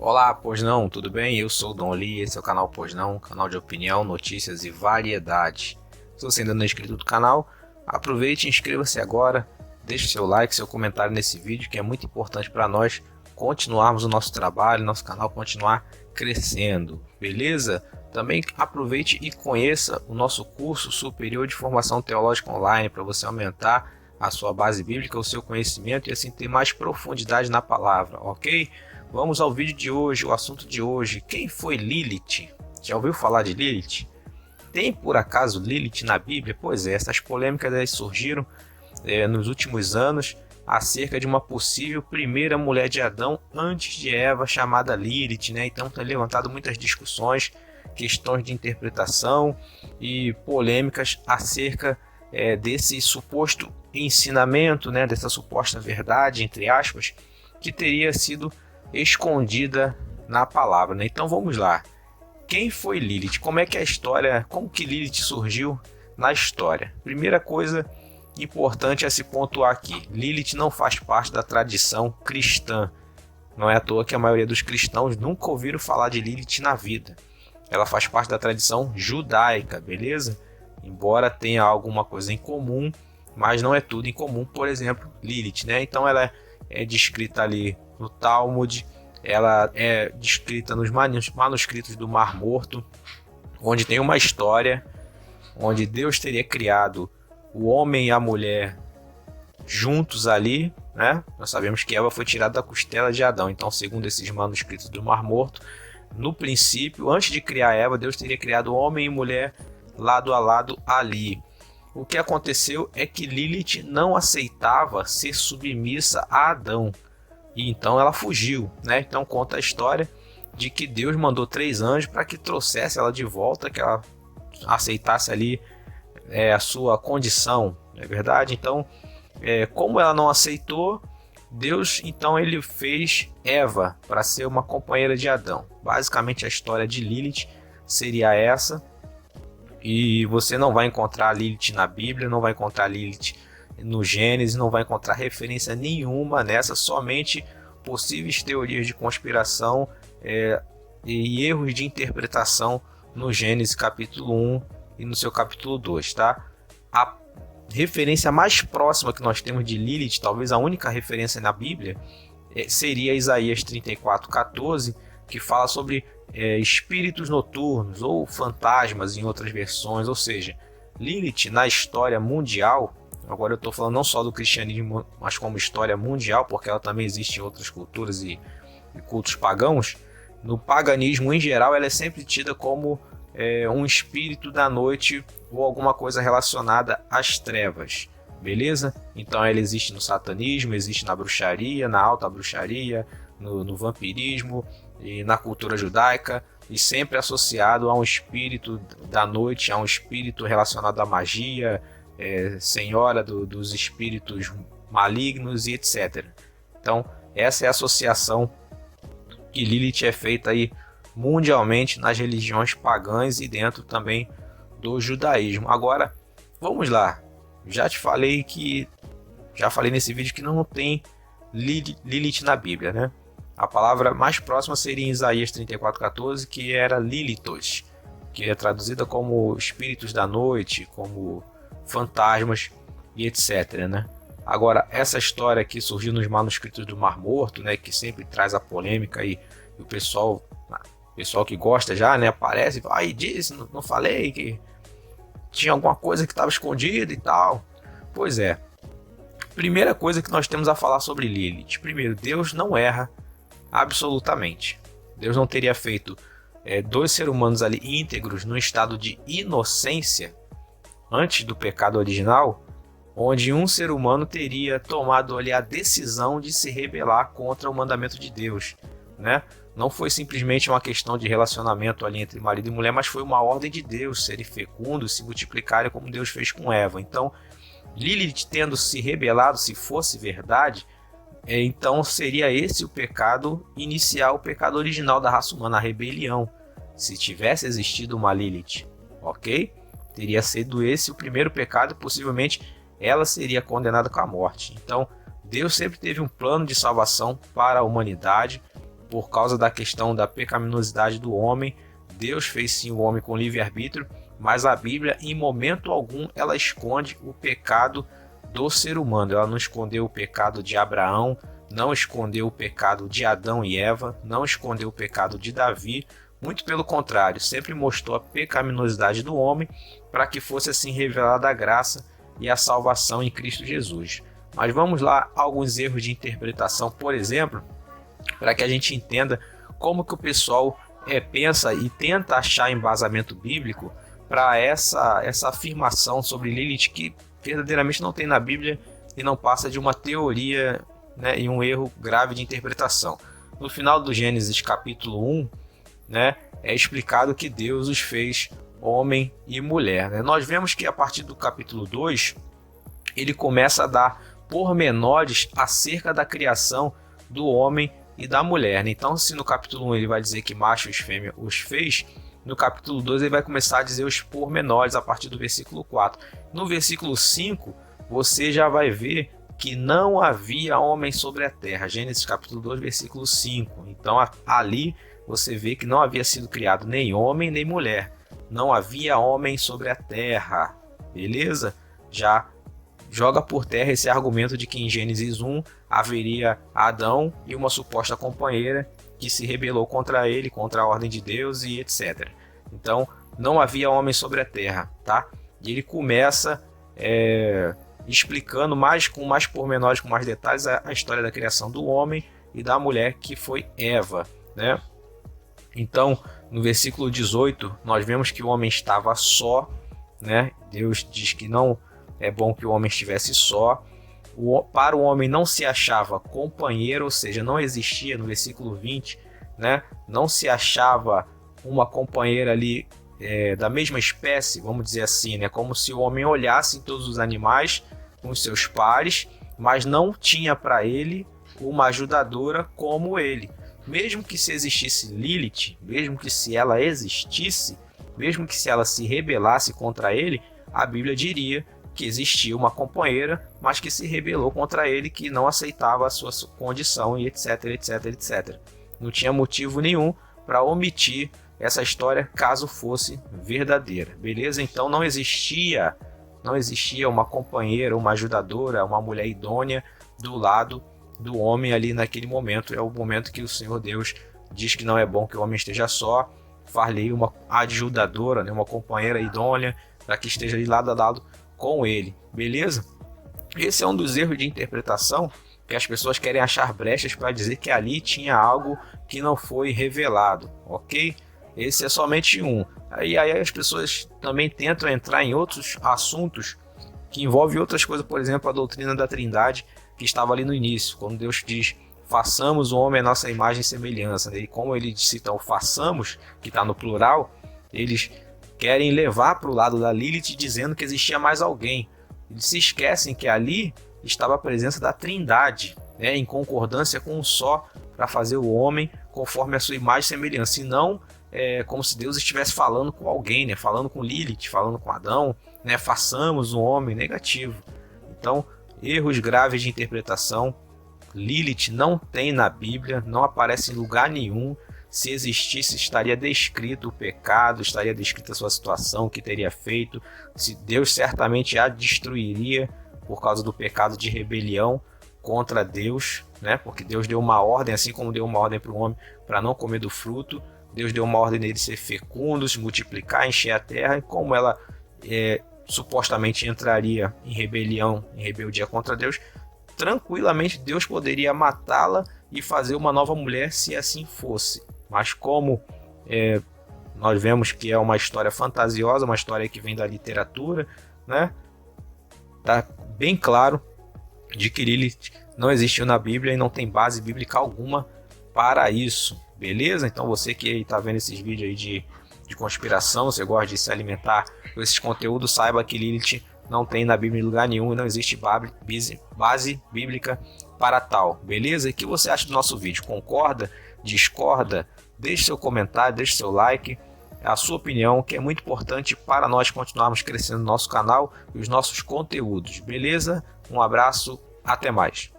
Olá, pois não, tudo bem? Eu sou o Dom Lee, esse é o canal Pois Não, canal de opinião, notícias e variedade. Se você ainda não é inscrito no canal, aproveite e inscreva-se agora, deixe seu like, seu comentário nesse vídeo que é muito importante para nós continuarmos o nosso trabalho, nosso canal continuar crescendo, beleza? Também aproveite e conheça o nosso curso superior de formação teológica online para você aumentar a sua base bíblica, o seu conhecimento e assim ter mais profundidade na palavra, ok? Vamos ao vídeo de hoje, o assunto de hoje. Quem foi Lilith? Já ouviu falar de Lilith? Tem por acaso Lilith na Bíblia? Pois é, essas polêmicas surgiram nos últimos anos acerca de uma possível primeira mulher de Adão antes de Eva, chamada Lilith, né? Então tem levantado muitas discussões, questões de interpretação e polêmicas acerca desse suposto ensinamento, né? Dessa suposta verdade, entre aspas, que teria sido escondida na palavra, né? Então vamos lá. Quem foi Lilith? Como é que é a história? Como que Lilith surgiu na história? Primeira coisa importante a se pontuar aqui: Lilith não faz parte da tradição cristã. Não é à toa que a maioria dos cristãos nunca ouviram falar de Lilith na vida. Ela faz parte da tradição judaica, beleza? Embora tenha alguma coisa em comum, mas não é tudo em comum. Por exemplo, Lilith, né? Então ela é descrita ali no Talmud, ela é descrita nos manuscritos do Mar Morto, onde tem uma história onde Deus teria criado o homem e a mulher juntos ali, né? Nós sabemos que Eva foi tirada da costela de Adão, então segundo esses manuscritos do Mar Morto, no princípio, antes de criar Eva, Deus teria criado homem e mulher lado a lado ali. O que aconteceu é que Lilith não aceitava ser submissa a Adão, e então ela fugiu, né? Então conta a história de que Deus mandou 3 anjos para que trouxesse ela de volta, que ela aceitasse ali a sua condição, não é verdade? Então, como ela não aceitou, Deus então ele fez Eva para ser uma companheira de Adão. Basicamente a história de Lilith seria essa. E você não vai encontrar Lilith na Bíblia, não vai encontrar Lilith no Gênesis, não vai encontrar referência nenhuma nessa, somente possíveis teorias de conspiração e erros de interpretação no Gênesis capítulo 1 e no seu capítulo 2, tá? A referência mais próxima que nós temos de Lilith, talvez a única referência na Bíblia, seria Isaías 34:14, que fala sobre espíritos noturnos ou fantasmas em outras versões. Ou seja, Lilith na história mundial, agora eu estou falando não só do cristianismo, mas como história mundial, porque ela também existe em outras culturas e cultos pagãos. No paganismo em geral, ela é sempre tida como um espírito da noite ou alguma coisa relacionada às trevas, beleza? Então ela existe no satanismo, existe na bruxaria, na alta bruxaria, no vampirismo e na cultura judaica, e sempre associado a um espírito da noite, a um espírito relacionado à magia, senhora dos espíritos malignos e etc. Então essa é a associação que Lilith é feita aí mundialmente nas religiões pagãs e dentro também do judaísmo. Agora vamos lá, já falei nesse vídeo que não tem Lilith na Bíblia, né? A palavra mais próxima seria em Isaías 34:14, que era Lilithos, que é traduzida como espíritos da noite, como fantasmas e etc, né? Agora, essa história que surgiu nos manuscritos do Mar Morto, né, que sempre traz a polêmica e o pessoal que gosta já, né, aparece e fala, disse, não falei que tinha alguma coisa que estava escondida e tal. Pois é, primeira coisa que nós temos a falar sobre Lilith. Primeiro, Deus não erra absolutamente. Deus não teria feito 2 seres humanos ali íntegros no estado de inocência antes do pecado original, onde um ser humano teria tomado ali a decisão de se rebelar contra o mandamento de Deus, né? Não foi simplesmente uma questão de relacionamento ali entre marido e mulher, mas foi uma ordem de Deus, serem fecundos, se multiplicarem como Deus fez com Eva. Então, Lilith tendo se rebelado, se fosse verdade, então seria esse o pecado inicial, o pecado original da raça humana, a rebelião. Se tivesse existido uma Lilith, ok? Teria sido esse o primeiro pecado e possivelmente ela seria condenada com a morte. Então, Deus sempre teve um plano de salvação para a humanidade. por causa da questão da pecaminosidade do homem. Deus fez sim o homem com livre-arbítrio, mas a Bíblia em momento algum ela esconde o pecado do ser humano. Ela não escondeu o pecado de Abraão, não escondeu o pecado de Adão e Eva, não escondeu o pecado de Davi, muito pelo contrário, sempre mostrou a pecaminosidade do homem para que fosse assim revelada a graça e a salvação em Cristo Jesus. Mas vamos lá, alguns erros de interpretação, por exemplo, para que a gente entenda como que o pessoal pensa e tenta achar embasamento bíblico para essa afirmação sobre Lilith, que verdadeiramente não tem na Bíblia e não passa de uma teoria, né, e um erro grave de interpretação. No final do Gênesis capítulo 1, né, é explicado que Deus os fez homem e mulher, né? Nós vemos que a partir do capítulo 2, ele começa a dar pormenores acerca da criação do homem e da mulher, né? Então, se no capítulo 1 ele vai dizer que macho e fêmea os fez, no capítulo 2 ele vai começar a dizer os pormenores a partir do versículo 4. No versículo 5, você já vai ver que não havia homem sobre a terra. Gênesis capítulo 2, versículo 5. Então, ali você vê que não havia sido criado nem homem nem mulher. Não havia homem sobre a terra. Beleza? Já joga por terra esse argumento de que em Gênesis 1 haveria Adão e uma suposta companheira que se rebelou contra ele, contra a ordem de Deus e etc. Então, não havia homem sobre a terra, tá? E ele começa explicando com mais pormenores, com mais detalhes, a história da criação do homem e da mulher, que foi Eva, né? Então, no versículo 18, nós vemos que o homem estava só, né? Deus diz que não é bom que o homem estivesse só. Para o homem não se achava companheiro, ou seja, não existia, no versículo 20, né? Não se achava uma companheira ali da mesma espécie, vamos dizer assim, né? Como se o homem olhasse em todos os animais com os seus pares, mas não tinha para ele uma ajudadora como ele. Mesmo que se existisse Lilith, mesmo que se ela existisse, mesmo que se ela se rebelasse contra ele, a Bíblia diria que existia uma companheira, mas que se rebelou contra ele, que não aceitava a sua condição e etc, etc, etc. Não tinha motivo nenhum para omitir essa história caso fosse verdadeira, beleza? Então não existia uma companheira, uma ajudadora, uma mulher idônea do lado do homem ali naquele momento. É o momento que o Senhor Deus diz que não é bom que o homem esteja só, far-lhe uma ajudadora, né, uma companheira idônea, para que esteja ali lado a lado com ele, beleza? Esse é um dos erros de interpretação, que as pessoas querem achar brechas para dizer que ali tinha algo que não foi revelado, ok? Esse é somente um. Aí as pessoas também tentam entrar em outros assuntos que envolvem outras coisas, por exemplo, a doutrina da Trindade, que estava ali no início, quando Deus diz: façamos o homem a nossa imagem e semelhança. E como ele cita o façamos, que está no plural, eles querem levar para o lado da Lilith, dizendo que existia mais alguém. Eles se esquecem que ali estava a presença da Trindade, né, em concordância com um só, para fazer o homem conforme a sua imagem e semelhança, e não como se Deus estivesse falando com alguém, né, falando com Lilith, falando com Adão, né, façamos o homem, negativo. Então, erros graves de interpretação. Lilith não tem na Bíblia, não aparece em lugar nenhum. Se existisse, estaria descrito o pecado, estaria descrita a sua situação, o que teria feito. Se Deus certamente a destruiria por causa do pecado de rebelião contra Deus, né? Porque Deus deu uma ordem, assim como deu uma ordem para o homem para não comer do fruto. Deus deu uma ordem nele ser fecundo, se multiplicar, encher a terra, e como ela supostamente entraria em rebelião, em rebeldia contra Deus, tranquilamente Deus poderia matá-la e fazer uma nova mulher se assim fosse. Mas como nós vemos que é uma história fantasiosa, uma história que vem da literatura, né? Tá bem claro de que Lilith não existiu na Bíblia e não tem base bíblica alguma para isso, beleza? Então você que está vendo esses vídeos aí de conspiração, você gosta de se alimentar com esses conteúdos, saiba que Lilith não tem na Bíblia em lugar nenhum e não existe base bíblica para tal, beleza? E o que você acha do nosso vídeo? Concorda? Discorda? Deixe seu comentário, deixe seu like, a sua opinião, que é muito importante para nós continuarmos crescendo no nosso canal e os nossos conteúdos, beleza? Um abraço, até mais.